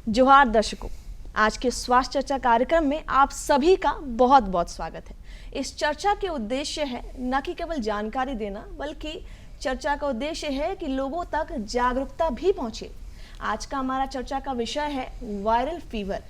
जोहार दर्शकों, आज के स्वास्थ्य चर्चा कार्यक्रम में आप सभी का बहुत बहुत स्वागत है। इस चर्चा के उद्देश्य है न कि केवल जानकारी देना, बल्कि चर्चा का उद्देश्य है कि लोगों तक जागरूकता भी पहुंचे। आज का हमारा चर्चा का विषय है वायरल फीवर,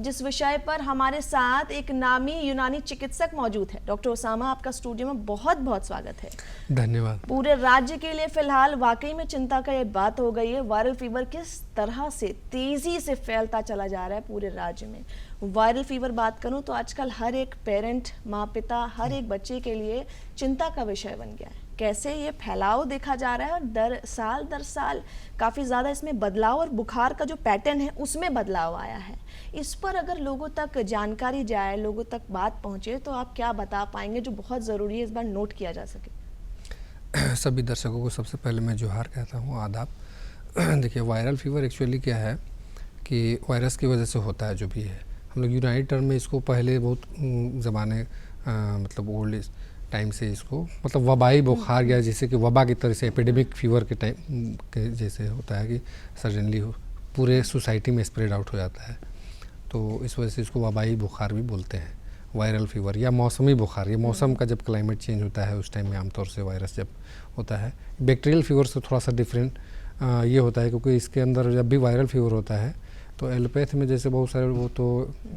जिस विषय पर हमारे साथ एक नामी यूनानी चिकित्सक मौजूद है। डॉक्टर ओसामा, आपका स्टूडियो में बहुत बहुत स्वागत है। धन्यवाद। पूरे राज्य के लिए फिलहाल वाकई में चिंता का ये बात हो गई है, वायरल फीवर किस तरह से तेजी से फैलता चला जा रहा है पूरे राज्य में। वायरल फीवर बात करूं तो आजकल हर एक पेरेंट, माँ पिता, हर एक बच्चे के लिए चिंता का विषय बन गया है। कैसे ये फैलाव देखा जा रहा है और दर साल काफ़ी ज़्यादा इसमें बदलाव और बुखार का जो पैटर्न है उसमें बदलाव आया है। इस पर अगर लोगों तक जानकारी जाए, लोगों तक बात पहुंचे, तो आप क्या बता पाएंगे जो बहुत ज़रूरी है इस बार नोट किया जा सके? सभी दर्शकों को सबसे पहले मैं जोहार कहता हूँ, आदाब। देखिए, वायरल फीवर एक्चुअली क्या है कि वायरस की वजह से होता है जो भी है। हम लोग यूनाइटेड टर्म में इसको पहले बहुत ज़माने मतलब ओल्ड टाइम से इसको मतलब वबाई बुखार या जैसे कि वबा की तरह से एपिडेमिक फीवर के टाइम के जैसे होता है कि सडनली पूरे सोसाइटी में स्प्रेड आउट हो जाता है, तो इस वजह से इसको वबाई बुखार भी बोलते हैं, वायरल फीवर या मौसमी बुखार। ये मौसम का जब क्लाइमेट चेंज होता है उस टाइम में आमतौर से वायरस जब होता है। बैक्टीरियल फीवर से थोड़ा सा डिफरेंट ये होता है, क्योंकि इसके अंदर जब भी वायरल फीवर होता है तो एलोपैथ में जैसे बहुत सारे वो तो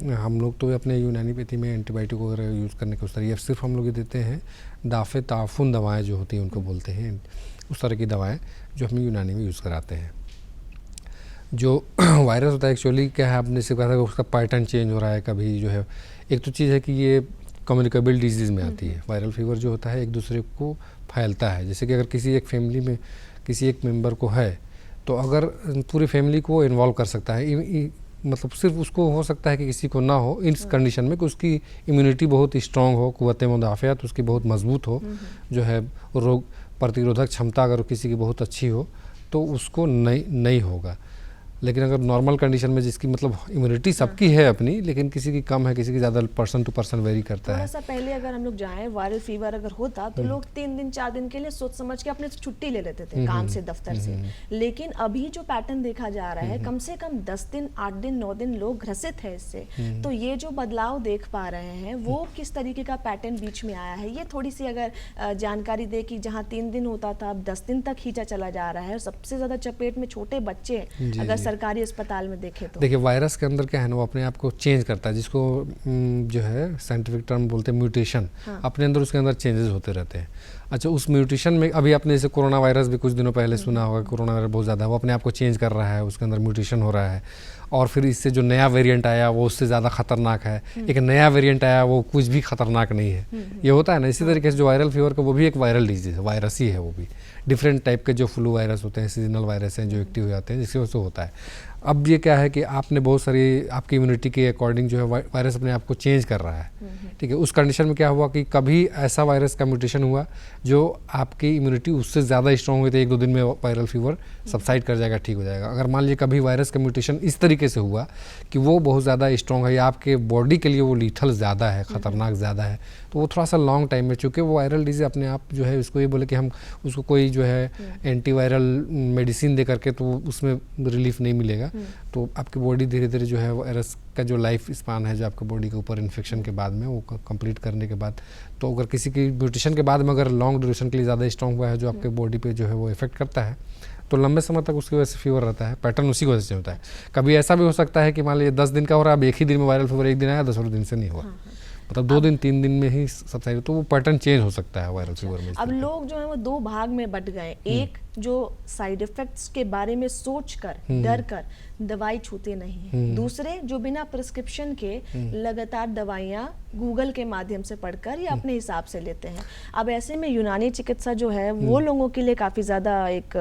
हम लोग तो अपने यूनानीपैथी में एंटीबायोटिक वगैरह यूज़ करने के उस तरह, सिर्फ हम लोग ये देते हैं दाफे ताफुन दवाएं जो होती हैं उनको बोलते हैं, उस तरह की दवाएं जो हम यूनानी में यूज़ कराते हैं। जो वायरस होता है एक्चुअली क्या है, आपने से कहा था कि उसका पैटर्न चेंज हो रहा है। कभी जो है एक तो चीज़ है कि ये कम्युनिकेबल डिजीज़ में आती है। वायरल फीवर जो होता है एक दूसरे को फैलता है, जैसे कि अगर किसी एक फैमिली में किसी एक मेंबर को है तो अगर पूरी फैमिली को इन्वॉल्व कर सकता है। मतलब सिर्फ उसको हो सकता है कि किसी को ना हो, इस कंडीशन में कि उसकी इम्यूनिटी बहुत स्ट्रांग हो, क़ुव्वत मुदाफ़ियत उसकी बहुत मजबूत हो, जो है रोग प्रतिरोधक क्षमता अगर किसी की बहुत अच्छी हो तो उसको नहीं होगा। लेकिन अगर नॉर्मल कंडीशन में जिसकी मतलब इम्यूनिटी सबकी है अपनी, लेकिन किसी की कम है, किसी की ज़्यादा, पर्सन टू पर्सन वेरी करता है। थोड़ा सा पहले अगर हम लोग जाएं, वायरल फीवर अगर होता तो लोग 3 दिन 4 दिन के लिए सोच समझ के अपने छुट्टी ले लेते थे काम से, दफ्तर से। लेकिन अभी जो पैटर्न देखा जा रहा है, कम से कम 10 दिन 8 दिन 9 दिन लोग ग्रसित है इससे। तो ये जो बदलाव देख पा रहे हैं वो किस तरीके का पैटर्न बीच में आया है, ये थोड़ी सी अगर जानकारी दे कि जहाँ 3 दिन होता था अब 10 दिन तक खींचा चला जा रहा है। और सबसे ज़्यादा चपेट में छोटे बच्चे, अगर सरकारी अस्पताल में देखें तो देखिए, वायरस के अंदर क्या है ना, वो अपने आप को चेंज करता है, जिसको जो है साइंटिफिक टर्म बोलते हैं म्यूटेशन। अपने अंदर उसके अंदर चेंजेस होते रहते हैं। अच्छा, उस म्यूटेशन में अभी आपने जैसे कोरोना वायरस भी कुछ दिनों पहले सुना होगा, कोरोना वायरस बहुत ज़्यादा वो अपने आप को चेंज कर रहा है, उसके अंदर म्यूटेशन हो रहा है। और फिर इससे जो नया वेरिएंट आया वो उससे ज़्यादा खतरनाक है। एक नया वेरिएंट आया वो कुछ भी खतरनाक नहीं है। ये होता है ना। इसी तरीके से जो वायरल फीवर का वो भी एक वायरल डिजीज़ है, वायरस ही है वो भी। डिफरेंट टाइप के जो फ्लू वायरस होते हैं, सीजनल वायरस हैं जो एक्टिव हो जाते हैं, जिसकी वजह से होता है। अब ये क्या है कि आपने बहुत सारी आपकी इम्यूनिटी के अकॉर्डिंग जो है वायरस अपने आप को चेंज कर रहा है, ठीक है। उस कंडीशन में क्या हुआ कि कभी ऐसा वायरस का म्यूटेशन हुआ जो आपकी इम्यूनिटी उससे ज़्यादा स्ट्रॉन्ग हुई, तो 1-2 दिन में वायरल फीवर सबसाइड कर जाएगा, ठीक हो जाएगा। अगर मान लीजिए कभी वायरस का म्यूटेशन इस तरीके से हुआ कि वो बहुत ज़्यादा स्ट्रॉन्ग है या आपके बॉडी के लिए वो लीथल ज़्यादा है, ख़तरनाक ज़्यादा है, तो वो थोड़ा सा लॉन्ग टाइम में, चूँकि वो वायरल डिजीज़ अपने आप जो है उसको ये बोले कि हम उसको कोई जो है एंटीवायरल मेडिसिन दे करके तो उसमें रिलीफ नहीं मिलेगा। तो आपकी बॉडी धीरे धीरे जो है वायरस का जो लाइफ स्पान है, जो आपके बॉडी के ऊपर इन्फेक्शन के बाद में वो कंप्लीट करने के बाद, तो अगर किसी की म्यूटेशन के बाद में अगर लॉन्ग ड्यूरेशन के लिए ज़्यादा स्ट्रॉन्ग हुआ है जो आपके बॉडी पे जो है वो इफेक्ट करता है, तो लंबे समय तक उसकी वजह से फीवर रहता है। पैटर्न उसी की वजह से होता है। कभी ऐसा भी हो सकता है कि मान लीजिए 10 दिन का हो रहा है, अब एक ही दिन में वायरल फीवर, एक दिन आया 10 दिन से नहीं हुआ, मतलब 2 दिन 3 दिन में ही सबसाइड, तो वो पैटर्न चेंज हो सकता है वायरल फीवर में। अब लोग जो है वो 2 भाग में बट गए। एक जो साइड इफेक्ट्स के बारे में सोचकर डर कर दवाई छूते नहीं हैं, दूसरे जो बिना प्रिस्क्रिप्शन के लगातार दवाइयाँ गूगल के माध्यम से पढ़कर या अपने हिसाब से लेते हैं। अब ऐसे में यूनानी चिकित्सा जो है वो लोगों के लिए काफी ज्यादा एक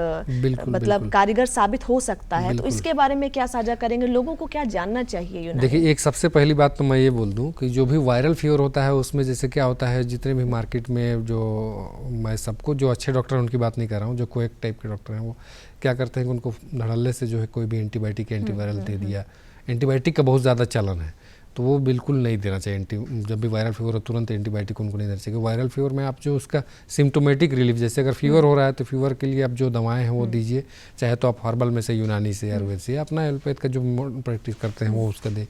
मतलब कारगर साबित हो सकता है। तो इसके बारे में क्या साझा करेंगे, लोगों को क्या जानना चाहिए यूनानी? देखिए, एक सबसे पहली बात तो मैं ये बोल दूं कि जो भी वायरल फीवर होता है उसमें जैसे क्या होता है, जितने भी मार्केट में जो मैं सबको जो अच्छे डॉक्टर हैं उनकी बात नहीं कर रहा हूँ, जो कोई एक टाइप के डॉक्टर हैं वो क्या करते हैं कि उनको धड़ल्ले से जो है कोई भी एंटीबायोटिक एंटीवायरल दे दिया। एंटीबायोटिक का बहुत ज़्यादा चलन है, तो वो बिल्कुल नहीं देना चाहिए। जब भी वायरल फीवर हो तुरंत एंटीबायोटिक उनको नहीं देना चाहिए। वायरल फीवर में आप जो उसका सिम्टोमेटिक रिलीफ, जैसे अगर फीवर हो रहा है तो फीवर के लिए आप जो दवाएं हैं वो दीजिए, चाहे तो आप हर्बल में से, यूनानी से, आयुर्वेद से, अपना एलोपैथ का जो प्रैक्टिस करते हैं वो उसका दें।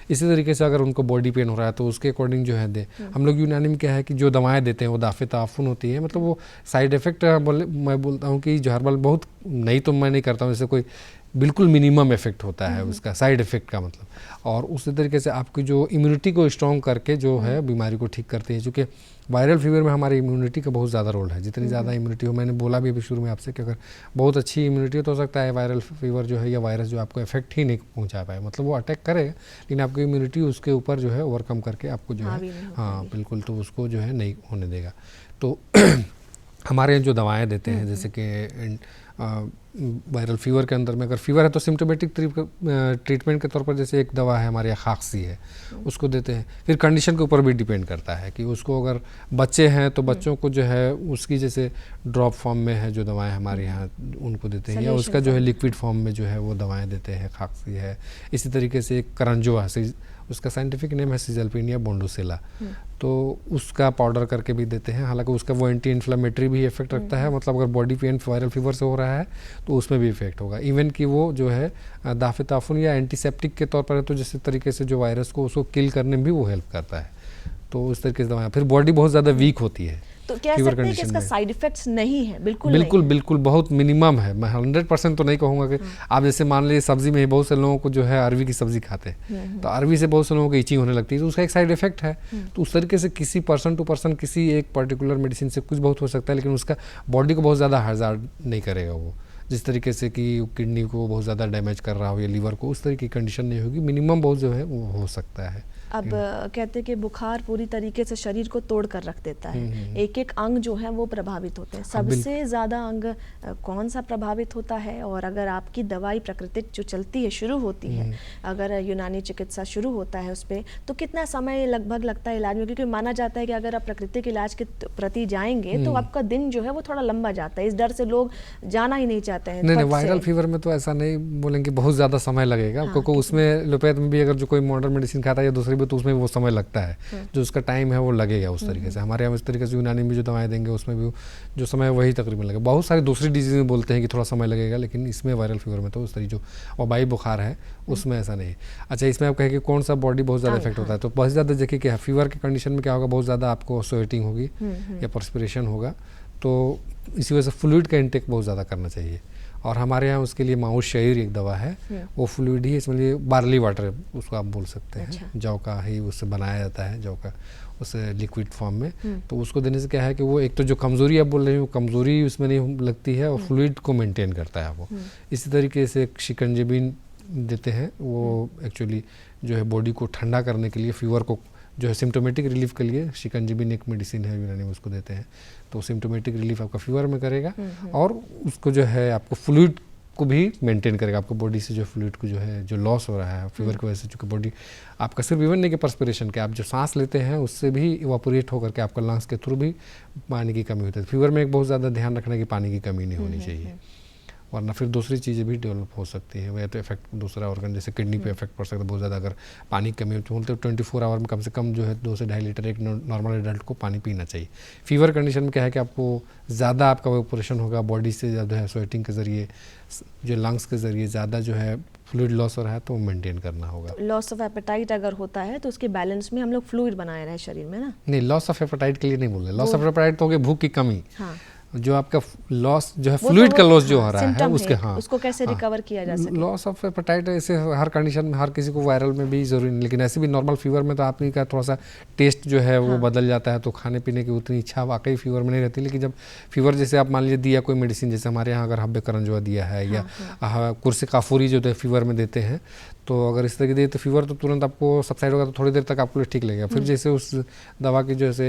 इसी तरीके से अगर उनको बॉडी पेन हो रहा है तो उसके अकॉर्डिंग जो है दे। हम लोग यूनानी में क्या है कि जो दवाएं देते हैं वो दाफे ताफुन होती है, मतलब वो साइड इफेक्ट मैं बोलता हूँ कि जो हर्बल बहुत नहीं, तो मैं नहीं करता हूँ, जैसे कोई बिल्कुल मिनिमम इफेक्ट होता है उसका साइड इफेक्ट का मतलब। और उसी तरीके से आपकी जो इम्यूनिटी को स्ट्रॉन्ग करके जो है बीमारी को ठीक करते हैं, क्योंकि वायरल फीवर में हमारी इम्यूनिटी का बहुत ज़्यादा रोल है। जितनी ज़्यादा इम्यूनिटी हो, मैंने बोला भी अभी शुरू में आपसे कि अगर बहुत अच्छी इम्यूनिटी हो तो हो सकता है वायरल फीवर जो है या वायरस जो आपको इफेक्ट ही नहीं पहुंचा पाए, मतलब वो अटैक करेगा लेकिन आपकी इम्यूनिटी उसके ऊपर जो है ओवरकम करके आपको जो है हाँ बिल्कुल, तो उसको जो है नहीं होने देगा। तो हमारे यहाँ जो दवाएं देते हैं, जैसे कि वायरल फीवर के अंदर में अगर फीवर है तो सिम्टोमेटिक ट्रीटमेंट के तौर पर जैसे एक दवा है हमारे यहाँ खांसी है, उसको देते हैं। फिर कंडीशन के ऊपर भी डिपेंड करता है कि उसको, अगर बच्चे हैं तो बच्चों को जो है उसकी जैसे ड्रॉप फॉर्म में है जो दवाएं हमारे यहाँ उनको देते हैं, या उसका जो है लिक्विड फॉर्म में जो है वो दवाएं देते हैं। खांसी है, इसी तरीके से एक करंजो है, उसका साइंटिफिक नेम है सीजल्पिनिया बोंडोसेला, तो उसका पाउडर करके भी देते हैं। हालांकि उसका वो एंटी इन्फ्लेमेटरी भी इफेक्ट रखता है, मतलब अगर बॉडी पेन वायरल फीवर से हो रहा है तो उसमें भी इफेक्ट होगा। इवन कि वो जो है दाफे ताफुन या एंटीसेप्टिक के तौर पर है, तो जिस तरीके से जो वायरस को उसको किल करने में भी वो हेल्प करता है। तो उस तरीके से दवाएं, फिर बॉडी बहुत ज़्यादा वीक होती है तो कह सकते हैं कि इसका साइड इफेक्ट्स नहीं है, बिल्कुल बिल्कुल नहीं। बिल्कुल बहुत मिनिमम है। मैं 100% तो नहीं कहूँगा कि आप जैसे मान लीजिए सब्जी में ही बहुत से लोगों को जो है अरवी की सब्जी खाते हैं, तो अरवी से बहुत से लोगों को इचिंग होने लगती है, तो उसका एक साइड इफेक्ट है। तो उस तरीके से किसी पर्सन टू पर्सन किसी एक पर्टिकुलर मेडिसिन से कुछ बहुत हो सकता है, लेकिन उसका बॉडी को बहुत ज़्यादा हार्ड नहीं करेगा वो। जिस तरीके से कि किडनी को बहुत ज़्यादा डैमेज कर रहा हो या लीवर को, उस तरह की कंडीशन नहीं होगी। मिनिमम बहुत जो है वो हो सकता है। अब कहते हैं कि बुखार पूरी तरीके से शरीर को तोड़ कर रख देता है, एक एक अंग जो है वो प्रभावित होते हैं। सबसे ज़्यादा अंग कौन सा प्रभावित होता है? और अगर आपकी दवाई प्राकृतिक जो चलती है, शुरू होती है, अगर यूनानी चिकित्सा शुरू होता है उस पर, तो कितना समय लगभग लगता है इलाज में? क्योंकि माना जाता है कि अगर आप प्राकृतिक इलाज के प्रति जाएंगे तो आपका दिन जो है वो थोड़ा लंबा जाता है, इस डर से लोग जाना ही नहीं चाहते हैं। नहीं, वायरल फीवर में तो ऐसा नहीं बोलेंगे बहुत ज़्यादा समय लगेगा, क्योंकि उसमें एलोपैथ में भी अगर जो कोई मॉडर्न मेडिसिन खाता है या दूसरी भी, तो उसमें वो समय लगता है, जो उसका टाइम है वो लगेगा उस तरीके से। हमारे यहाँ इस तरीके से यूनानी में जो दवाएं देंगे उसमें भी जो समय है वही तकरीबन लगेगा। बहुत सारी दूसरी डिजीज में बोलते हैं कि थोड़ा समय लगेगा, लेकिन इसमें वायरल फीवर में तो उस तरीके जो वबाई बुखार है उसमें ऐसा नहीं। अच्छा, इसमें आप कहें कि कौन सा बॉडी बहुत ज़्यादा इफेक्ट होता है, तो बहुत ज़्यादा देखिए क्या फीवर के कंडीशन में क्या होगा, बहुत ज़्यादा आपको स्वेटिंग होगी या पर्सपिरेशन होगा, तो इसी वजह से फ्लूइड का इंटेक बहुत ज़्यादा करना चाहिए। और हमारे यहाँ उसके लिए माउस शहीर एक दवा है, वो फ्लूइड ही, इसमें बार्ली वाटर उसको आप बोल सकते हैं। अच्छा। जौ का ही उससे बनाया जाता है, जौ का उसे लिक्विड फॉर्म में, तो उसको देने से क्या है कि वो एक तो जो कमज़ोरी आप बोल रहे हैं वो कमज़ोरी उसमें नहीं लगती है, और फ्लूइड को मेंटेन करता है वो। इसी तरीके से शिकंजीबी देते हैं, वो एक्चुअली जो है बॉडी को ठंडा करने के लिए, फीवर को जो है सिम्टोमेटिक रिलीफ के लिए शिकंजीबी एक मेडिसिन है यूनानी में, उसको देते हैं। तो सिम्टोमेटिक रिलीफ आपका फीवर में करेगा, और उसको जो है आपको फ्लूइड को भी मेंटेन करेगा। आपको बॉडी से जो फ्लूइड को जो है जो लॉस हो रहा है फीवर की वजह से, चूँकि बॉडी आपका सिर्फ इवन नहीं कि पर्सपिरेशन के, आप जो सांस लेते हैं उससे भी इवापोरेट होकर के आपका लंग्स के थ्रू भी पानी की कमी होती है। फीवर में एक बहुत ज़्यादा ध्यान रखना कि पानी की कमी नहीं होनी चाहिए, वरना फिर दूसरी चीज़ें भी डेवलप हो सकती हैं। वह तो इफेक्ट दूसरा ऑर्गन जैसे किडनी पे इफेक्ट पड़ सकता है बहुत ज़्यादा, अगर पानी की कमी होती है। बोलते 24 आवर में कम से कम जो है 2 से 2.5 लीटर एक नॉर्मल एडल्ट को पानी पीना चाहिए। फीवर कंडीशन में क्या है कि आपको ज़्यादा आपका इवेपोरेशन होगा बॉडी से, ज़्यादा है स्वेटिंग के ज़रिए, जो लंग्स के ज़रिए ज़्यादा जो है फ्लूइड लॉस हो रहा है, तो मेंटेन करना होगा। लॉस ऑफ एपेटाइट अगर होता है तो उसके बैलेंस में हम लोग फ्लूइड बनाए रहे शरीर में ना। नहीं, लॉस ऑफ एपेटाइट के लिए नहीं बोल रहे। लॉस ऑफ एपेटाइट तो हो गया भूख की कमी। हाँ। जो आपका लॉस जो है फ्लूइड का लॉस जो हो रहा है उसके, हाँ, उसको कैसे रिकवर किया जा सके? लॉस ऑफ एपेटाइट ऐसे हर कंडीशन में, हर किसी को वायरल में भी जरूरी नहीं, लेकिन ऐसे भी नॉर्मल फीवर में तो आपकी का थोड़ा सा टेस्ट जो है वो बदल जाता है, तो खाने पीने की उतनी इच्छा वाकई फीवर में नहीं रहती। लेकिन जब फीवर जैसे आप मान लीजिए दिया कोई मेडिसिन, जैसे हमारे यहाँ अगर हब्बे करंजवा दिया है या कुर्सी काफूरी जो फीवर में देते हैं, तो अगर इस तरह की दे तो फीवर तो तुरंत आपको सबसाइड होगा, तो थोड़ी देर तक आपको ठीक लगेगा। फिर जैसे उस दवा की जैसे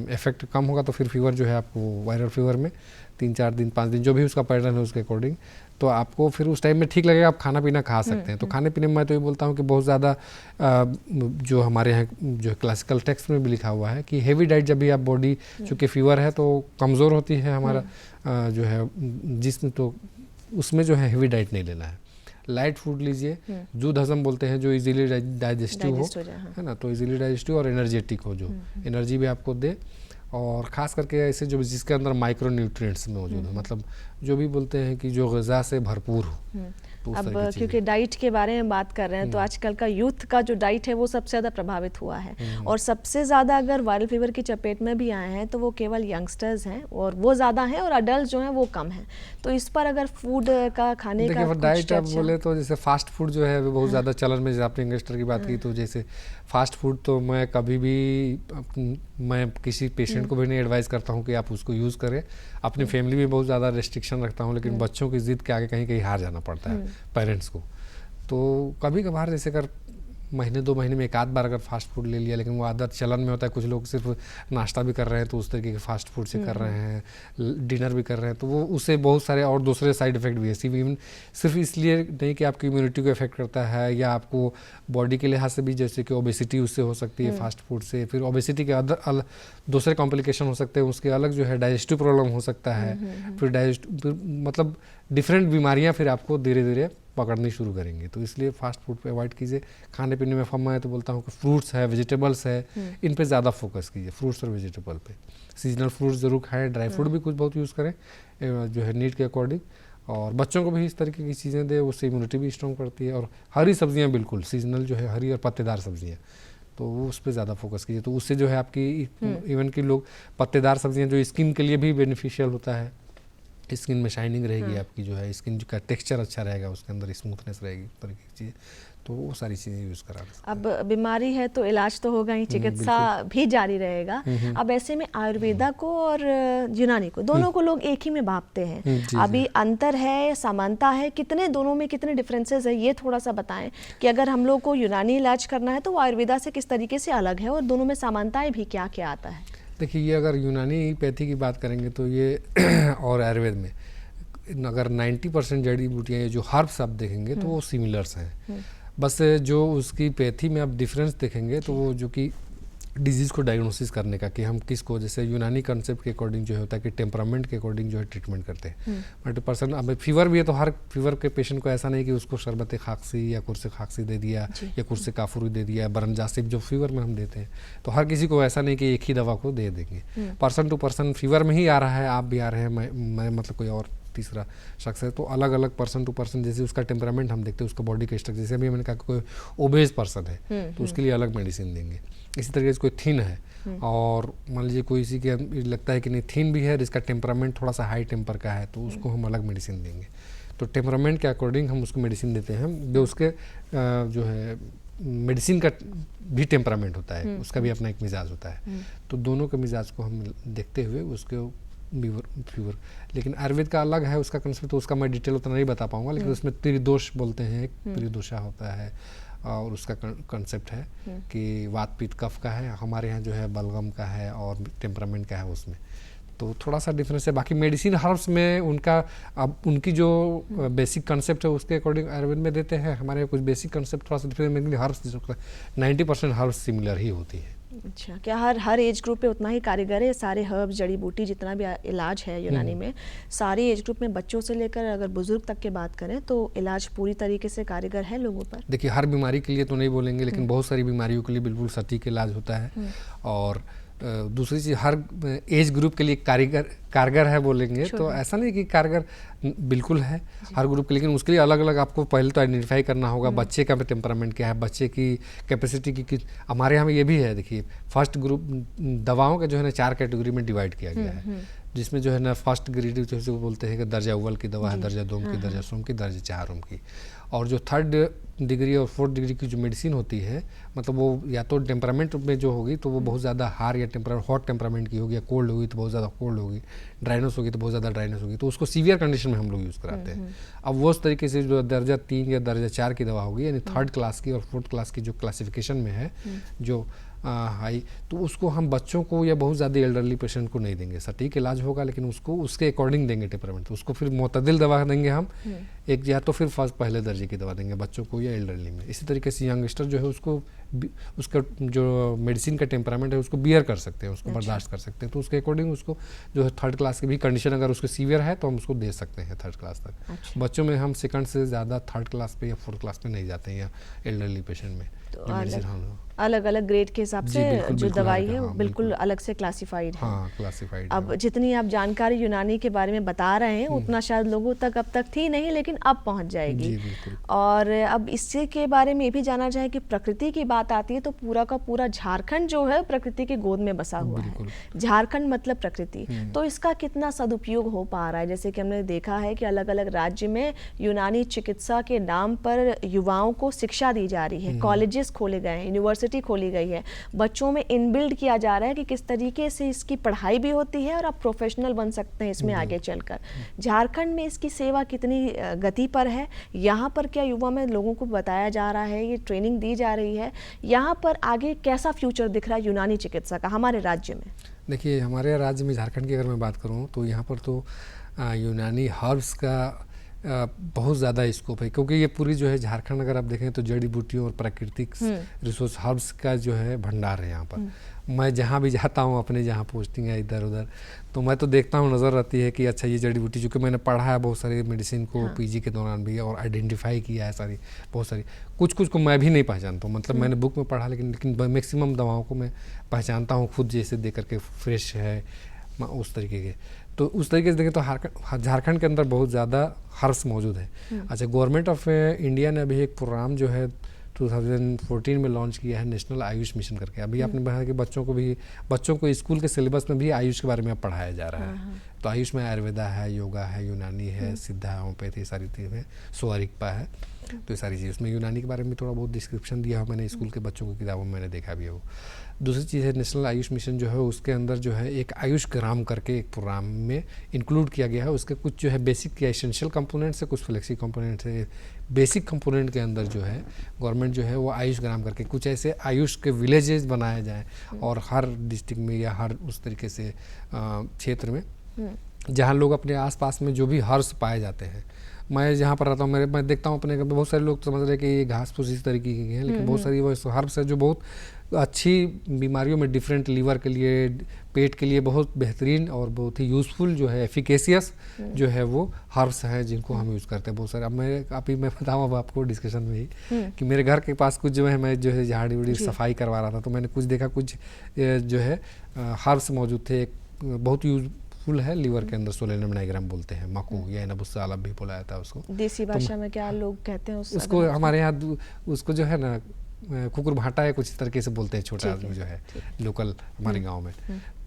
इफेक्ट कम होगा, तो फिर फीवर जो है आपको वायरल फीवर में 3-4 दिन 5 दिन जो भी उसका पैटर्न है उसके अकॉर्डिंग, तो आपको फिर उस टाइम में ठीक लगेगा, आप खाना पीना खा सकते हैं। तो खाने पीने में मैं तो ये बोलता हूँ कि बहुत ज़्यादा जो हमारे यहाँ जो क्लासिकल टेक्स्ट में भी लिखा हुआ है कि हेवी डाइट, जब भी आप बॉडी चूँकि फीवर है तो कमज़ोर होती है हमारा जो है जिस्म, तो उसमें जो है हेवी डाइट नहीं लेना है। लाइट फूड लीजिए, दूध हजम बोलते हैं, जो इजीली डाइजेस्टिव हो, है ना, तो इजीली डाइजेस्टिव और एनर्जेटिक हो, जो एनर्जी भी आपको दे, और ख़ास करके ऐसे जो जिसके अंदर माइक्रो न्यूट्रिएंट्स मौजूद हो, मतलब जो भी बोलते हैं कि जो ग़िज़ा से भरपूर हो। तो अब क्योंकि डाइट के बारे में बात कर रहे हैं तो आजकल का यूथ का जो डाइट है वो सबसे ज़्यादा प्रभावित हुआ है, और सबसे ज़्यादा अगर वायरल फीवर की चपेट में भी आए हैं तो वो केवल यंगस्टर्स हैं, और वो ज़्यादा हैं, और अडल्ट जो हैं वो कम हैं। तो इस पर अगर फूड का खाने का कुछ डाइट आप बोले तो जैसे फास्ट फूड जो है वो बहुत ज़्यादा चलन में, जैसे आपने यंगस्टर की बात की, तो जैसे फास्ट फूड तो मैं कभी भी मैं किसी पेशेंट को भी नहीं एडवाइस करता हूँ कि आप उसको यूज़ करें। अपनी फैमिली में बहुत ज़्यादा रेस्ट्रिक्शन रखता हूँ, लेकिन बच्चों की ज़िद के आगे कहीं कहीं हार जाना पड़ता है पेरेंट्स को। तो कभी कभार जैसे अगर महीने 2 महीने में एक आध बार अगर फास्ट फूड ले लिया, लेकिन वो आदत चलन में होता है, कुछ लोग सिर्फ नाश्ता भी कर रहे हैं तो उस तरीके के फास्ट फूड से कर रहे हैं, डिनर भी कर रहे हैं, तो वो उससे बहुत सारे और दूसरे साइड इफेक्ट भी है। सिर्फ इसलिए नहीं कि आपकी इम्यूनिटी को इफेक्ट करता है या आपको बॉडी के लिहाज से भी, जैसे कि ओबेसिटी उससे हो सकती है फास्ट फूड से, फिर ओबेसिटी के अदर दूसरे कॉम्प्लिकेशन हो सकते हैं, उसके अलग जो है डाइजेस्टिव प्रॉब्लम हो सकता है, फिर मतलब डिफरेंट बीमारियां फिर आपको धीरे धीरे पकड़नी शुरू करेंगे। तो इसलिए फास्ट फूड पे अवॉइड कीजिए। खाने पीने में मैं तो बोलता हूँ कि फ्रूट्स है, वेजिटेबल्स है, इन पे ज़्यादा फोकस कीजिए, फ्रूट्स और वेजिटेबल पे। सीजनल फ्रूट्स ज़रूर खाएं, ड्राई फ्रूट भी कुछ बहुत यूज़ करें जो है नीड के अकॉर्डिंग, और बच्चों को भी इस तरीके की चीज़ें दें, उससे इम्यूनिटी भी स्ट्रॉन्ग करती है। और हरी सब्जियाँ बिल्कुल सीजनल जो है, हरी और पत्तेदार सब्जियाँ, तो वो उस पर ज़्यादा फोकस कीजिए। तो उससे जो है आपकी इवन कि लोग पत्तेदार सब्जियाँ जो स्किन के लिए भी बेनिफिशियल होता है, स्किन में शाइनिंग रहेगी आपकी, जो है स्किन का टेक्सचर अच्छा रहेगा, उसके अंदर स्मूथनेस रहेगी, इस तरीके की चीज़ें, तो वो सारी चीज़ें यूज़ कराना। अब बीमारी है तो इलाज तो होगा ही, चिकित्सा भी जारी रहेगा। अब ऐसे में आयुर्वेदा को और यूनानी को, दोनों को लोग एक ही में भापते हैं। अभी अंतर है, समानता है, कितने दोनों में कितने डिफरेंसेस है, ये थोड़ा सा बताएं कि अगर हम लोग को यूनानी इलाज करना है तो वो आयुर्वेदा से किस तरीके से अलग है, और दोनों में समानताएं भी क्या क्या आता है। देखिए, ये अगर यूनानी पैथी की बात करेंगे तो ये और आयुर्वेद में अगर 90% जड़ी बूटियाँ, जो हर्ब्स आप देखेंगे तो वो सिमिलर्स हैं। बस जो उसकी पैथी में आप डिफरेंस देखेंगे तो वो जो कि डिजीज़ को डायग्नोसिस करने का, कि हम किसको, जैसे यूनानी कंसेप्ट के अकॉर्डिंग जो होता है कि टेम्परामेंट के अकॉर्डिंग जो है ट्रीटमेंट करते हैं। बट पर्सन, अब फीवर भी है तो हर फीवर के पेशेंट को ऐसा नहीं कि उसको शरबत खांसी या कुर्से खांसी दे दिया या कुर्से काफूरी दे दिया, बरनजासिब जो फीवर में हम देते हैं, तो हर किसी को ऐसा नहीं कि एक ही दवा को दे देंगे। पर्सन टू पर्सन, फीवर में ही आ रहा है, आप भी आ रहे हैं, मैं मतलब कोई और तीसरा शख्स है, तो अलग अलग पर्सन टू पर्सन, जैसे उसका टेम्परामेंट हम देखते हैं, उसका बॉडी का स्ट्रक्चर, जैसे अभी मैंने कहा कि कोई ओबेज पर्सन है तो उसके लिए अलग मेडिसिन देंगे। इसी तरीके से कोई थिन है और मान लीजिए कोई इसी के लगता है कि नहीं थिन भी है, जिसका टेम्परामेंट थोड़ा सा हाई टेम्पर का है, तो उसको हम अलग मेडिसिन देंगे। तो टेम्परामेंट के अकॉर्डिंग हम उसको मेडिसिन देते हैं, जो उसके जो है मेडिसिन का भी टेम्परामेंट होता है, उसका भी अपना एक मिजाज होता है। तो दोनों के मिजाज को हम देखते हुए उसके फीवर, लेकिन आयुर्वेद का अलग है उसका कंसेप्ट, तो उसका मैं डिटेल उतना नहीं बता पाऊंगा, लेकिन उसमें त्रिदोष बोलते हैं, एक त्रिदोषा होता है, और उसका कंसेप्ट है कि वात पित्त कफ का है, हमारे यहाँ जो है बलगम का है और टेम्परामेंट का है उसमें, तो थोड़ा सा डिफरेंस है। बाकी मेडिसिन हर्ब्स में उनका, अब उनकी जो बेसिक कंसेप्ट है उसके अकॉर्डिंग आयुर्वेद में देते हैं, हमारे यहाँ कुछ बेसिक कंसेप्ट थोड़ा सा डिफरेंट, हर्ब्स 90% हर्ब्स सिमिलर ही होती है। अच्छा, क्या हर एज ग्रुप पे उतना ही कारीगर है? सारे हर्ब्स, जड़ी बूटी, जितना भी इलाज है यूनानी में, सारे एज ग्रुप में, बच्चों से लेकर अगर बुजुर्ग तक की बात करें, तो इलाज पूरी तरीके से कारीगर है लोगों पर? देखिए, हर बीमारी के लिए तो नहीं बोलेंगे, लेकिन बहुत सारी बीमारियों के लिए बिल्कुल सटीक इलाज होता है। और दूसरी चीज़, हर एज ग्रुप के लिए कारगर है बोलेंगे तो ऐसा नहीं कि कारगर बिल्कुल है हर ग्रुप के, लेकिन उसके लिए अलग अलग आपको पहले तो आइडेंटिफाई करना होगा बच्चे का टेम्परामेंट क्या है, बच्चे की कैपेसिटी की। हमारे यहाँ में ये भी है, देखिए फर्स्ट ग्रुप दवाओं का जो है ना 4 कैटेगरी में डिवाइड किया गया है, जिसमें जो है ना फर्स्ट ग्रेड जो बोलते हैं कि दर्जा अव्वल की दवा है, दर्जा 2 की, दर्जा सोम की, दर्जा 4 की, और जो 3rd डिग्री और 4th डिग्री की जो मेडिसिन होती है, मतलब वो या तो टेम्परामेंट में जो होगी तो वो बहुत ज़्यादा हार या हॉट टेम्परामेंट की होगी, या कोल्ड होगी तो बहुत ज़्यादा कोल्ड होगी, ड्राइनेस होगी तो बहुत ज़्यादा ड्राइनेस होगी, तो उसको सीवियर कंडीशन में हम लोग यूज़ कराते हैं। अब वो उस तरीके से जो दर्जा 3 या दर्जा 4 की दवा होगी, यानी 3rd क्लास की और 4th क्लास की जो क्लासिफिकेशन में है, जो हाई, तो उसको हम बच्चों को या बहुत ज़्यादा एल्डरली पेशेंट को नहीं देंगे। सटीक इलाज होगा लेकिन उसको उसके अकॉर्डिंग देंगे टेम्परामेंट, तो उसको फिर मुतदिल दवा देंगे हम एक, या तो फिर फर्स्ट पहले दर्जे की दवा देंगे बच्चों को या एल्डरली में। इसी तरीके से यंगस्टर जो है उसको उसका जो मेडिसिन का टेम्परामेंट है उसको बियर कर सकते हैं, उसको बर्दाश्त कर सकते हैं। तो उसके अकॉर्डिंग उसको जो है थर्ड क्लास की भी कंडीशन अगर उसको सीवियर है तो हम उसको दे सकते हैं थर्ड क्लास तक। बच्चों में हम सेकंड से ज़्यादा थर्ड क्लास पे या फोर्थ क्लास पे नहीं जाते हैं, या एल्डरली पेशेंट में तो मेडिसिन हम अलग अलग ग्रेड के हिसाब से बिल्कुल, जो बिल्कुल दवाई अलग है है, वो हाँ, बिल्कुल बिल्कुल। अलग से क्लासिफाइड है। हाँ क्लासिफाइड अब जितनी आप जानकारी यूनानी के बारे में बता रहे हैं उतना शायद लोगों तक अब तक थी नहीं, लेकिन अब पहुंच जाएगी। जी बिल्कुल। और अब इससे के बारे में ये भी जाना चाहे कि प्रकृति की बात आती है तो पूरा का पूरा झारखंड जो है प्रकृति के गोद में बसा हुआ है। झारखंड मतलब प्रकृति, तो इसका कितना सदुपयोग हो पा रहा है? जैसे कि हमने देखा है कि अलग अलग राज्य में यूनानी चिकित्सा के नाम पर युवाओं को शिक्षा दी जा रही है, कॉलेजेस खोले गए हैं, यूनिवर्सिटी खोली गई है, बच्चों में इनबिल्ड किया जा रहा है कि किस तरीके से इसकी पढ़ाई भी होती है और आप प्रोफेशनल बन सकते हैं इसमें आगे चलकर। झारखंड में इसकी सेवा कितनी गति पर है? यहाँ पर क्या युवा में लोगों को बताया जा रहा है, ये ट्रेनिंग दी जा रही है? यहाँ पर आगे कैसा फ्यूचर दिख रहा है यूनानी चिकित्सा का हमारे राज्य में? देखिए हमारे राज्य में झारखंड की अगर मैं बात करूँ तो यहाँ पर तो यूनानी हर्ब्स का बहुत ज़्यादा स्कोप है, क्योंकि ये पूरी जो है झारखंड अगर आप देखें तो जड़ी बूटियों और प्राकृतिक रिसोर्स हर्ब्स का जो है भंडार है यहाँ पर। मैं जहाँ भी जाता हूँ, अपने जहाँ पोस्टिंग है इधर उधर, तो मैं तो देखता हूँ, नज़र रहती है कि अच्छा ये जड़ी बूटी, चूँकि मैंने पढ़ा है बहुत सारी मेडिसिन को पीजी के दौरान भी और आइडेंटिफाई किया है बहुत सारी, कुछ कुछ को मैं भी नहीं पहचानता हूँ, मतलब मैंने बुक में पढ़ा लेकिन मैक्सिमम दवाओं को मैं पहचानता हूँ खुद, जैसे देख करके फ्रेश है उस तरीके के। तो उस तरीके से देखें तो झारखंड के अंदर बहुत ज़्यादा हर्ब्स मौजूद है। अच्छा, गवर्नमेंट ऑफ इंडिया ने अभी एक प्रोग्राम जो है 2014 में लॉन्च किया है, नेशनल आयुष मिशन करके। अभी आपने बताया कि बच्चों को स्कूल के सिलेबस में भी आयुष के बारे में पढ़ाया जा रहा है। तो आयुष में आयुर्वेदा है, योगा है, यूनानी है, सिद्धा, होम्योपैथी, सारी चीज़ें, सोअरिकपा है, तो ये सारी चीज़। उसमें यूनानी के बारे में थोड़ा बहुत डिस्क्रिप्शन दिया है मैंने, स्कूल के बच्चों की किताबों में मैंने देखा भी है वो। दूसरी चीज़ है नेशनल आयुष मिशन जो है, उसके अंदर जो है एक आयुष ग्राम करके एक प्रोग्राम में इंक्लूड किया गया है। उसके कुछ जो है बेसिक या एसेंशियल कंपोनेंट्स है, कुछ फ्लेक्सी कंपोनेंट्स है। बेसिक कंपोनेंट के अंदर जो है गवर्नमेंट जो है वो आयुष ग्राम करके कुछ ऐसे आयुष के विलेजेस बनाए जाएँ, और हर डिस्ट्रिक्ट में या हर उस तरीके से क्षेत्र में जहाँ लोग अपने आसपास में जो भी हर्ब्स पाए जाते हैं। मैं जहाँ पर रहता हूँ, मैं देखता हूँ अपने घर में बहुत सारे लोग समझ रहे हैं कि ये घास फूस इस तरीके की हैं, लेकिन बहुत सारी वो हर्ब्स है जो बहुत अच्छी बीमारियों में, डिफरेंट लीवर के लिए, पेट के लिए बहुत बेहतरीन और बहुत ही यूज़फुल जो है, एफिकेशियस जो है वो हर्ब्स हैं जिनको हम यूज़ करते हैं बहुत सारे। अब मैं बताऊँ अब आपको डिस्कशन में ही कि मेरे घर के पास कुछ जो है, मैं जो है झाड़ी उड़ी सफाई करवा रहा था, तो मैंने कुछ देखा, कुछ जो है हर्ब्स मौजूद थे। एक बहुत यूजफुल है लीवर के अंदर, सोलेनम नाइग्राम बोलते हैं, मकू या नबुस्सा अलग भी बोला जाता है उसको। देसी भाषा में क्या लोग कहते हैं उसको? हमारे यहाँ उसको जो है ना कुकुर भाटा है, कुछ इस तरीके से बोलते हैं, छोटा आदमी जो है लोकल हमारे गांव में।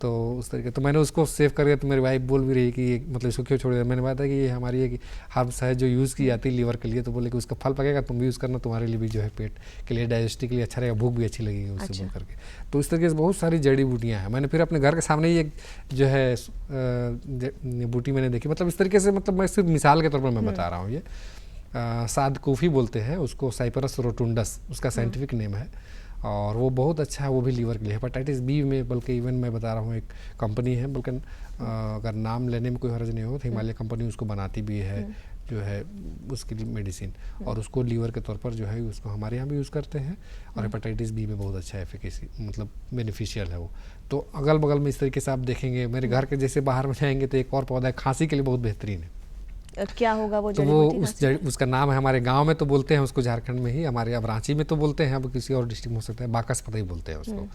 तो उस तरीके, तो मैंने उसको सेव करके, तो मेरी वाइफ बोल भी रही कि मतलब इसको क्यों छोड़ दिया। मैंने बताया कि ये हमारी एक हर्ब्स है जो यूज़ की जाती है लीवर के लिए, तो बोले कि उसका फल पकेगा तुम भी यूज़ करना, तुम्हारे लिए भी जो है पेट के लिए, डाइजेस्टिव के लिए अच्छा रहेगा, भूख भी अच्छी लगेगी उससे बोल करके। तो इस तरीके से बहुत सारी जड़ी बूटियाँ हैं। मैंने फिर अपने घर के सामने ही एक जो है बूटी मैंने देखी, मतलब इस तरीके से, मतलब मैं सिर्फ मिसाल के तौर पर मैं बता रहा हूँ। ये साद कॉफ़ी बोलते हैं उसको, साइप्रस रोटुंडस उसका साइंटिफिक नेम है, और वो बहुत अच्छा है, वो भी लीवर के लिए। हेपेटाइटिस बी में बल्कि इवन मैं बता रहा हूँ एक कंपनी है, बल्कि अगर नाम लेने में कोई हर्ज नहीं हो तो हिमालय कंपनी उसको बनाती भी है जो है उसके लिए मेडिसिन, और उसको लीवर के तौर पर जो है उसको हमारे यहाँ भी यूज़ करते हैं, और हेपेटाइटिस बी में बहुत अच्छा एफिकेसी, मतलब बेनिफिशियल है वो। तो अगल बगल में इस तरीके से आप देखेंगे, मेरे घर के जैसे बाहर में जाएंगे तो एक और पौधा है, खांसी के लिए बहुत बेहतरीन है। क्या होगा वो? तो वो उसका नाम है, हमारे गांव में तो बोलते हैं उसको, झारखंड में ही, हमारे अब रांची में तो बोलते हैं, अब किसी और डिस्ट्रिक्ट में हो सकता है, बाकसपतई बोलते हैं उसको।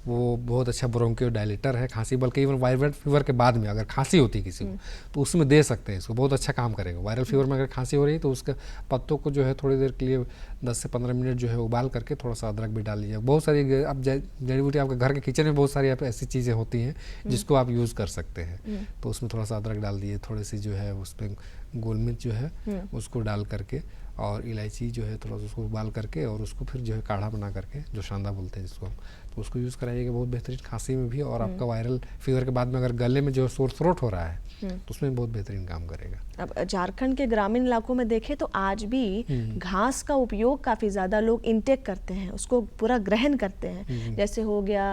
वो बहुत अच्छा ब्रोंकियो डायलेटर है खांसी, बल्कि इवन वायरल फीवर के बाद में अगर खांसी होती है किसी को तो उसमें दे सकते हैं इसको, बहुत अच्छा काम करेगा। वायरल फीवर में अगर खांसी हो रही है तो उसके पत्तों को जो है थोड़ी देर के लिए 10 से 15 मिनट जो है उबाल करके थोड़ा सा अदरक भी डाल लीजिए। बहुत सारी अब जड़ी बूटी आपके घर के किचन में बहुत सारी ऐसी चीज़ें होती हैं जिसको आप यूज़ कर सकते हैं। तो उसमें थोड़ा सा अदरक डाल दिए, थोड़ी सी जो है उस पर गोल मिर्च जो है उसको डाल करके, और इलायची जो है थोड़ा सा उसको उबाल करके, और उसको फिर जो है काढ़ा बना करके, जो शांदा बोलते हैं जिसको, तो उसको यूज़ कराइएगा, बहुत बेहतरीन खांसी में भी। और आपका वायरल फीवर के बाद में अगर गले में जो सोर थ्रोट हो रहा है तो उसमें बहुत बेहतरीन काम करेगा। अब झारखंड के ग्रामीण इलाकों में देखें तो आज भी घास का उपयोग काफ़ी ज़्यादा लोग इंटेक करते हैं, उसको पूरा ग्रहण करते हैं। जैसे हो गया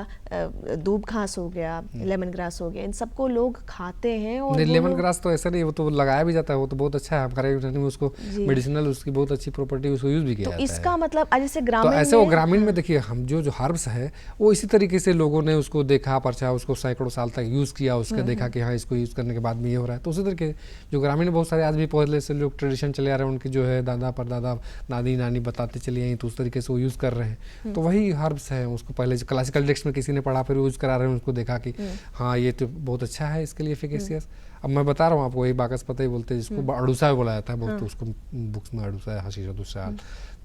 दूब घास हो गया, लेमन ग्रास हो गया, इन सबको लोग खाते हैं। और लेमन ग्रास तो ऐसा नहीं, वो तो लगाया भी जाता है, वो तो बहुत अच्छा है, हमारे यूनानी में उसको मेडिसिनल उसकी बहुत अच्छी प्रॉपर्टी, उसको यूज़ भी किया तो जाता है। इसका मतलब आज जैसे तो ग्रामीण ऐसे वो में, ग्रामीण में देखिए, हम जो हर्ब्स है वो इसी तरीके से लोगों ने उसको देखा, परछा, उसको सैकड़ों साल तक यूज़ किया, उसके देखा कि हाँ इसको यूज़ करने के बाद में ये हो रहा है। तो उसी तरीके जो ग्रामीण में बहुत सारे आज भी पहले से लोग ट्रेडिशन चले आ रहे हैं, उनके जो है दादा परदादा दादी नानी बताते चली आई, तो उस तरीके से वो यूज़ कर रहे हैं। तो वही हर्ब्स है, उसको पहले क्लासिकल टेक्स्ट में किसी ने पढ़ा, फिर यूज़ करा रहे हैं, उसको देखा कि हाँ ये तो बहुत अच्छा है इसके लिए एफिकेशियस। अब मैं बता रहा हूँ आपको, वही बाकस पता ही बोलते हैं जिसको, अड़ूसा बोला जाता है बहुत, तो उसको बुक्स में अड़ूसा है, हशीश दूसरा।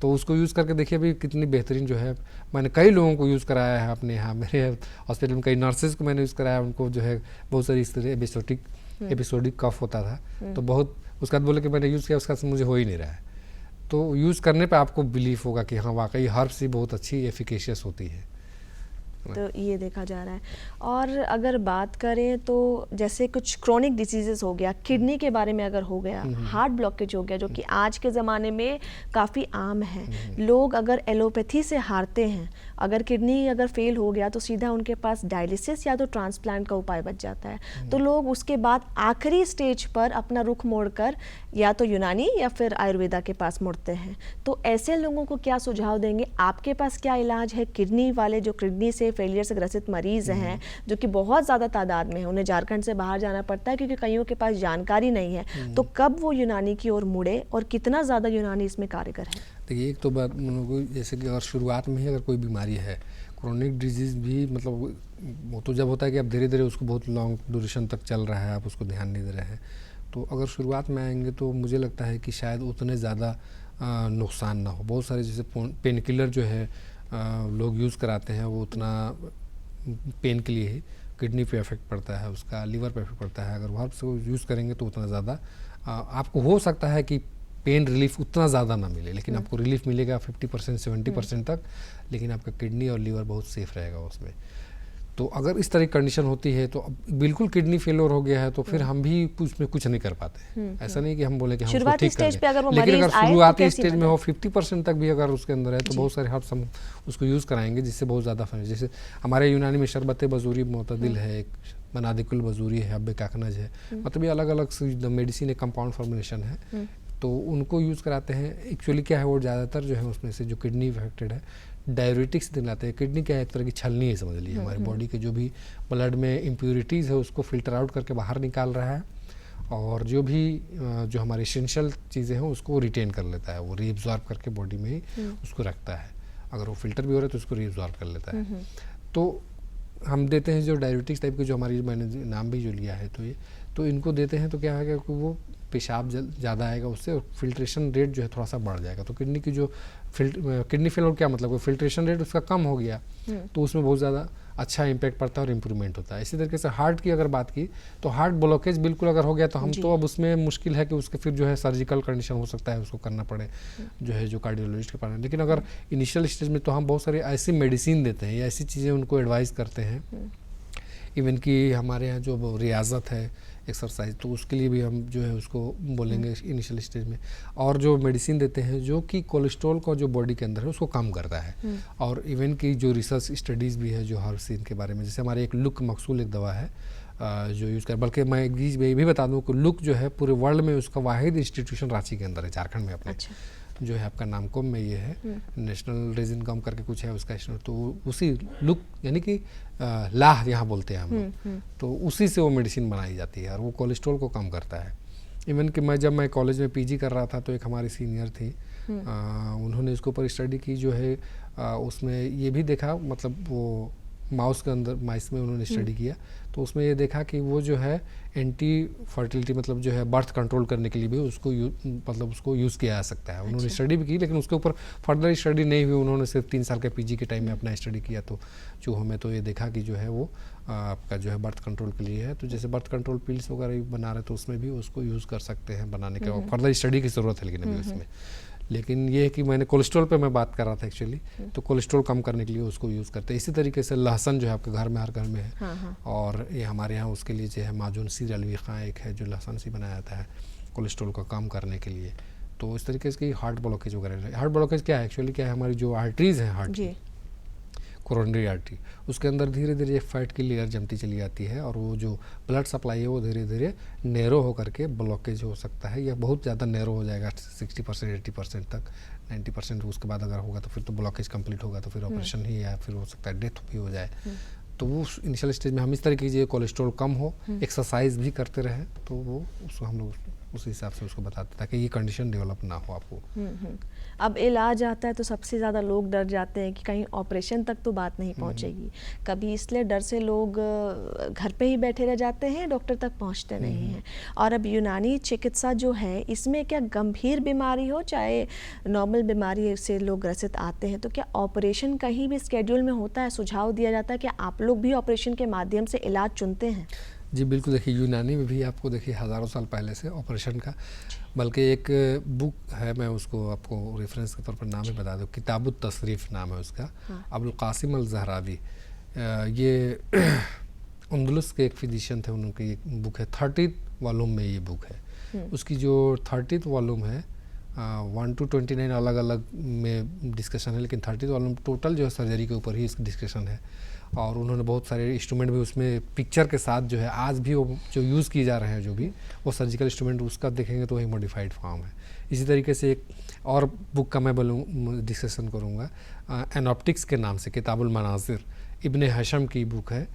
तो उसको यूज़ करके देखिए अभी कितनी बेहतरीन जो है, मैंने कई लोगों को यूज़ कराया है अपने यहाँ, मेरे हॉस्पिटल में कई नर्सेज को मैंने यूज़ कराया, उनको जो है बहुत सारी इस तरह एपिसोडिक कफ होता था, तो बहुत उसके बाद बोले कि मैंने यूज़ किया, उसका मुझे हो ही नहीं रहा है। तो यूज़ करने पे आपको बिलीफ होगा कि हाँ वाकई हर्ब्स ही बहुत अच्छी एफिकेशियस होती है। तो ये देखा जा रहा है। और अगर बात करें तो जैसे कुछ क्रोनिक डिसीजेस हो गया, किडनी के बारे में अगर हो गया, हार्ट ब्लॉकेज हो गया, जो कि आज के ज़माने में काफ़ी आम है। लोग अगर एलोपैथी से हारते हैं, अगर किडनी अगर फेल हो गया तो सीधा उनके पास डायलिसिस या तो ट्रांसप्लांट का उपाय बच जाता है। तो लोग उसके बाद आखिरी स्टेज पर अपना रुख मोड़कर या तो यूनानी या फिर आयुर्वेदा के पास मुड़ते हैं। तो ऐसे लोगों को क्या सुझाव देंगे? आपके पास क्या इलाज है? किडनी वाले जो किडनी से फेलियर से ग्रसित मरीज हैं, जो कि बहुत ज़्यादा तादाद में है, उन्हें झारखंड से बाहर जाना पड़ता है क्योंकि कईयों के पास जानकारी नहीं है। तो कब वो यूनानी की ओर मुड़े और कितना ज़्यादा यूनानी इसमें कारगर है? देखिए, एक तो बात जैसे कि अगर शुरुआत में ही अगर कोई बीमारी है, क्रोनिक डिजीज़ भी मतलब वो तो जब होता है कि आप धीरे धीरे उसको बहुत लॉन्ग ड्यूरेशन तक चल रहा है, आप उसको ध्यान नहीं दे रहे हैं, तो अगर शुरुआत में आएंगे तो मुझे लगता है कि शायद उतने ज़्यादा नुकसान ना हो। बहुत सारे जैसे पेन किलर जो है लोग यूज़ कराते हैं, वो उतना पेन के लिए ही, किडनी पे इफेक्ट पड़ता है उसका, लीवर पे इफेक्ट पड़ता है। अगर वो हर्ब्स को यूज़ करेंगे तो उतना ज़्यादा आपको हो सकता है कि पेन रिलीफ उतना ज़्यादा ना मिले, लेकिन आपको रिलीफ मिलेगा 50% 70% तक, लेकिन आपका किडनी और लीवर बहुत सेफ रहेगा उसमें। तो अगर इस तरह की कंडीशन होती है तो बिल्कुल किडनी फेलियर हो गया है तो फिर हम भी उसमें कुछ नहीं कर पाते। ऐसा नहीं कि हम बोले कि हम उसको ठीक कर दें, लेकिन अगर शुरुआती स्टेज में हो 50% तक भी अगर उसके अंदर है तो बहुत सारे हर्ब्स हम उसको यूज़ कराएंगे जिससे बहुत ज़्यादा फायदा। जैसे हमारे यूनानी में शरबत बजूरी मोतदिल है, एक मनादिकुल बजूरी है, हब्बे काकनज है, मतलब ये अलग अलग मेडिसिन है, कंपाउंड फॉर्मुलेशन है, तो उनको यूज़ कराते हैं। एक्चुअली क्या है, वो ज़्यादातर जो है उसमें से जो किडनी अफेक्टेड है डायरेटिक्स दिलाते हैं। किडनी क्या है, एक तरह की छलनी है समझ लीजिए, हमारी बॉडी के जो भी ब्लड में इम्प्योरिटीज़ है उसको फिल्टर आउट करके बाहर निकाल रहा है, और जो भी जो हमारी एसेंशियल चीज़ें हैं उसको रिटेन कर लेता है, वो रीअब्जॉर्ब करके बॉडी में ही उसको रखता है। अगर वो फिल्टर भी हो रहा है तो उसको रीअब्जॉर्ब कर लेता है। तो हम देते हैं जो डायरेटिक्स टाइप के, जो हमारी मैंने नाम भी जो लिया है, तो इनको देते हैं तो क्या होगा कि वो पेशाब ज़्यादा आएगा उससे, और फिल्ट्रेशन रेट जो है थोड़ा सा बढ़ जाएगा। तो किडनी की जो किडनी फेल क्या मतलब फिल्ट्रेशन रेट उसका कम हो गया, तो उसमें बहुत ज़्यादा अच्छा इम्पैक्ट पड़ता है और इम्प्रूवमेंट होता है। इसी तरीके से हार्ट की अगर बात की तो हार्ट ब्लॉकेज बिल्कुल अगर हो गया तो हम तो अब उसमें मुश्किल है कि उसके फिर जो है सर्जिकल कंडीशन हो सकता है, उसको करना पड़े जो है जो कार्डियोलॉजिस्ट के पास। लेकिन अगर इनिशियल स्टेज में तो हम बहुत सारी ऐसी मेडिसिन देते हैं या ऐसी चीज़ें उनको एडवाइस करते हैं, इवन कि हमारे यहाँ जो रियाजत है एक्सरसाइज, तो उसके लिए भी हम जो है उसको बोलेंगे इनिशियल स्टेज में। और जो मेडिसिन देते हैं जो कि कोलेस्ट्रॉल को जो बॉडी के अंदर है उसको कम करता है, और इवन की जो रिसर्च स्टडीज़ भी है जो हर्ब्स के बारे में, जैसे हमारे एक लुक मकसूल एक दवा है जो यूज़ कर, बल्कि मैं ये भी बता दूँ कि लुक जो है पूरे वर्ल्ड में उसका वाहिद इंस्टीट्यूशन रांची के अंदर है, झारखंड में अपने। अच्छा। जो है आपका नामकोम में ये है, नेशनल रेजिन कम करके कुछ है उसका, तो उसी लुक यानी कि लाह यहाँ बोलते हैं हम लोग, तो उसी से वो मेडिसिन बनाई जाती है और वो कोलेस्ट्रॉल को कम करता है। इवन कि जब मैं कॉलेज में पीजी कर रहा था तो एक हमारी सीनियर थी, उन्होंने इसके ऊपर स्टडी की जो है, उसमें ये भी देखा, मतलब वो माउस के अंदर माइस में उन्होंने स्टडी किया, तो उसमें ये देखा कि वो जो है एंटी फर्टिलिटी मतलब जो है बर्थ कंट्रोल करने के लिए भी उसको मतलब उसको यूज़ किया जा सकता है। उन्होंने स्टडी भी की, लेकिन उसके ऊपर फर्दर स्टडी नहीं हुई, उन्होंने सिर्फ 3 साल के पीजी के टाइम में अपना स्टडी किया, तो चूहों में तो ये देखा कि जो है वो आपका जो है बर्थ कंट्रोल के लिए है। तो जैसे बर्थ कंट्रोल पिल्स वगैरह बना रहे तो उसमें भी उसको यूज़ कर सकते हैं बनाने के, और फर्दर स्टडी की ज़रूरत है लेकिन अभी उसमें। लेकिन ये है कि मैंने कोलेस्ट्रॉल पे मैं बात कर रहा था एक्चुअली, तो कोलेस्ट्रॉल कम करने के लिए उसको यूज़ करते हैं। इसी तरीके से लहसुन जो है आपके घर में हर घर में है, और ये हमारे यहाँ उसके लिए जो है माजून सी अलवीक़ा एक है जो लहसुन सी बनाया जाता है कोलेस्ट्रॉल को कम करने के लिए। तो इस तरीके से हार्ट ब्लॉकेज वगैरह, हार्ट ब्लॉकेज क्या है एक्चुअली, क्या है हमारी जो आर्टरीज़ हैं हार्ट की, कोरोनरी आर्टरी, उसके अंदर धीरे धीरे एक फैट की लेयर जमती चली जाती है और वो जो ब्लड सप्लाई है वो धीरे धीरे नैरो होकर के ब्लॉकेज हो सकता है, या बहुत ज़्यादा नैरो हो जाएगा 60% 80% तक, 90% उसके बाद अगर होगा तो फिर तो ब्लॉकेज कंप्लीट होगा तो फिर ऑपरेशन ही, या फिर हो सकता है डेथ भी हो जाए। तो वो इनिशियल स्टेज में हम इस तरह कीजिए, कोलेस्ट्रॉल कम हो, एक्सरसाइज भी करते रहे, तो वो उसको हम लोग उस हिसाब से उसको बताते हैं ताकि ये कंडीशन डेवलप ना हो आपको। अब इलाज आता है तो सबसे ज़्यादा लोग डर जाते हैं कि कहीं ऑपरेशन तक तो बात नहीं पहुंचेगी, कभी इसलिए डर से लोग घर पे ही बैठे रह जाते हैं, डॉक्टर तक पहुंचते नहीं हैं। और अब यूनानी चिकित्सा जो है इसमें क्या गंभीर बीमारी हो चाहे नॉर्मल बीमारी से लोग ग्रसित आते हैं तो क्या ऑपरेशन कहीं भी स्केड्यूल में होता है, सुझाव दिया जाता है कि आप लोग भी ऑपरेशन के माध्यम से इलाज चुनते हैं? जी बिल्कुल, देखिए यूनानी में भी आपको देखिए हज़ारों साल पहले से ऑपरेशन का, बल्कि एक बुक है, मैं उसको आपको रेफरेंस के तौर पर नाम ही बता दूँ, किताबुत तशरीफ़ नाम है उसका, अबुल कासिम अल ज़हरावी, ये अंदलुस के एक फिजिशियन थे, उनकी एक बुक है, 30th वॉल्यूम में ये बुक है। उसकी जो 30th वॉल्यूम है 1 to 29 अलग अलग में डिस्कशन है, लेकिन 30th वॉल्यूम टोटल जो है सर्जरी के ऊपर ही इसकी डिस्कशन है। और उन्होंने बहुत सारे इंस्ट्रूमेंट भी उसमें पिक्चर के साथ जो है आज भी वो जो यूज़ किए जा रहे हैं, जो भी वो सर्जिकल इंस्ट्रूमेंट उसका देखेंगे तो वही मॉडिफाइड फॉर्म है। इसी तरीके से एक और बुक का मैं डिस्कशन करूँगा, एनॉप्टिक्स के नाम से, किताबुल मनाजिर, इब्ने हशम की बुक है,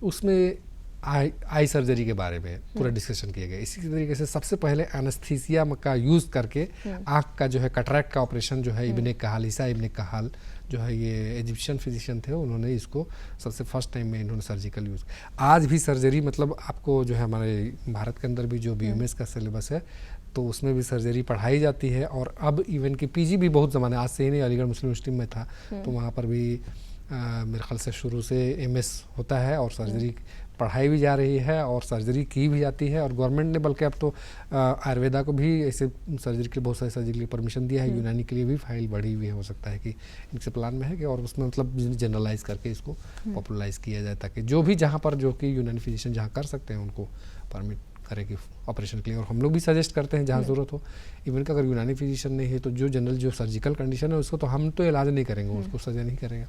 उसमें आई सर्जरी के बारे में पूरा डिस्कशन किया गया। इसी तरीके से सबसे पहले एनेस्थीसिया का यूज़ करके आँख का जो है कटरैक्ट का ऑपरेशन जो है इब्ने कहाल, ईसा इब्ने कहाल जो है ये इजिप्शियन फिजिशियन थे, उन्होंने इसको सबसे फर्स्ट टाइम में इन्होंने सर्जिकल यूज़। आज भी सर्जरी मतलब आपको जो है हमारे भारत के अंदर भी जो BMS का सिलेबस है तो उसमें भी सर्जरी पढ़ाई जाती है। और अब इवन कि PG भी बहुत ज़माने आज से ही नहीं, अलीगढ़ मुस्लिम यूनिवर्सिटी में था तो वहाँ पर भी मेरे ख्याल से शुरू से MS होता है और सर्जरी पढ़ाई भी जा रही है और सर्जरी की भी जाती है। और गवर्नमेंट ने बल्कि अब तो आयुर्वेदा को भी ऐसे सर्जरी के बहुत सारे सर्जरी के लिए परमिशन दिया है। यूनानी के लिए भी फाइल बढ़ी हुई है, हो सकता है कि इनसे प्लान में है कि और उसमें मतलब जनरलाइज करके इसको पॉपुलराइज किया जाए ताकि जो भी जहाँ पर जो कि यूनानी फिजिशियन जहाँ कर सकते हैं उनको परमिट करे कि ऑपरेशन के लिए। और हम लोग भी सजेस्ट करते हैं जहाँ ज़रूरत हो, इवन कि अगर यूनानी फिजिशियन नहीं है तो जो जनरल जो सर्जिकल कंडीशन है उसको तो हम तो इलाज नहीं करेंगे, उसको सर्जन नहीं करेगा।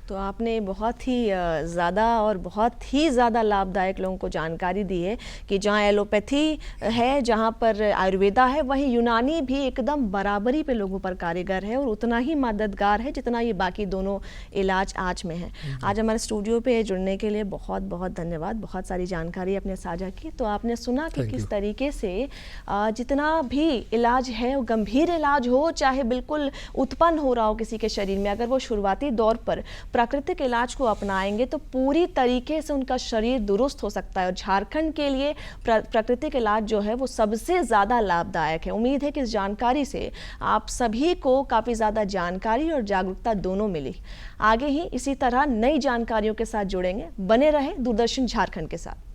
तो आपने बहुत ही ज़्यादा और बहुत ही ज़्यादा लाभदायक लोगों को जानकारी दी है कि जहाँ एलोपैथी है, जहाँ पर आयुर्वेदा है, वहीं यूनानी भी एकदम बराबरी पे लोगों पर कारीगर है और उतना ही मददगार है जितना ये बाकी दोनों इलाज आज में है। आज हमारे स्टूडियो पे जुड़ने के लिए बहुत बहुत धन्यवाद, बहुत सारी जानकारी आपने साझा की। तो आपने सुना कि किस तरीके से जितना भी इलाज है वो गंभीर इलाज हो चाहे बिल्कुल उत्पन्न हो रहा हो किसी के शरीर में, अगर वो शुरुआती दौर पर प्राकृतिक इलाज को अपनाएंगे तो पूरी तरीके से उनका शरीर दुरुस्त हो सकता है। और झारखंड के लिए प्राकृतिक इलाज जो है वो सबसे ज़्यादा लाभदायक है। उम्मीद है कि इस जानकारी से आप सभी को काफ़ी ज़्यादा जानकारी और जागरूकता दोनों मिली। आगे ही इसी तरह नई जानकारियों के साथ जुड़ेंगे, बने रहे दूरदर्शन झारखंड के साथ।